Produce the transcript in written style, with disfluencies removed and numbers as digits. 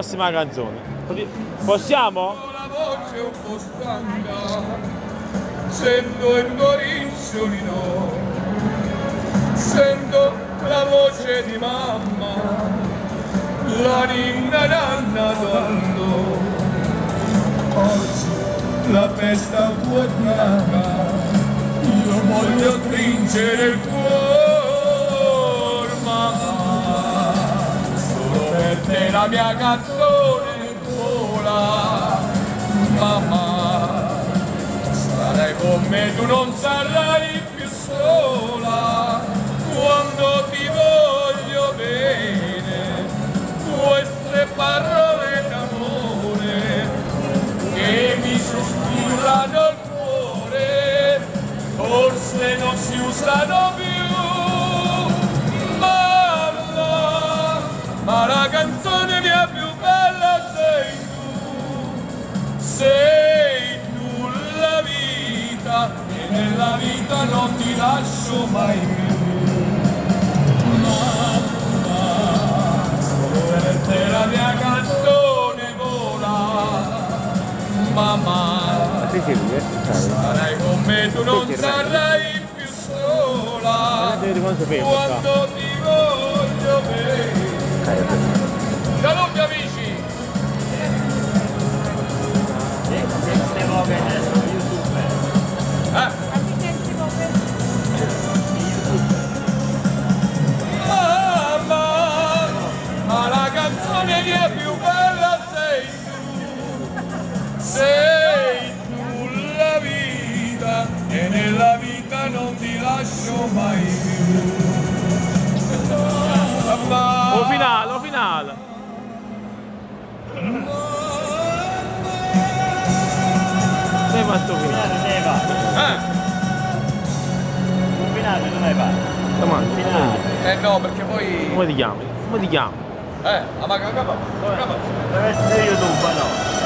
prossima canzone. Possiamo? La voce un po' stanca, sento il goricciolino, sento la voce di mamma, la ninna nanna quando oggi la festa tua bianca, io voglio stringere il cuore, mamma, solo per te la mia canzone vola, mamma, sarai con me, tu non sarai più sola, quando ti voglio bene, queste parole d'amore che mi sospirano il cuore, forse non si usano più, mamma, ma la canzone mia più bella sei tu la vita, e nella vita non ti lascio mai più, mamma, solo per te la mia canzone vola, mamma, sarai con me, tu non sarai più sola, quando ti voglio bene. Saluti amici! Mamma, ma la canzone mia più bella sei tu la vita, e nella vita non ti lascio mai più. Mamma, O finale. Sei fatto finale. Un finale non hai fatto. Domani. eh no, perché poi... Come ti chiami? ma capa. Deve essere YouTube, no?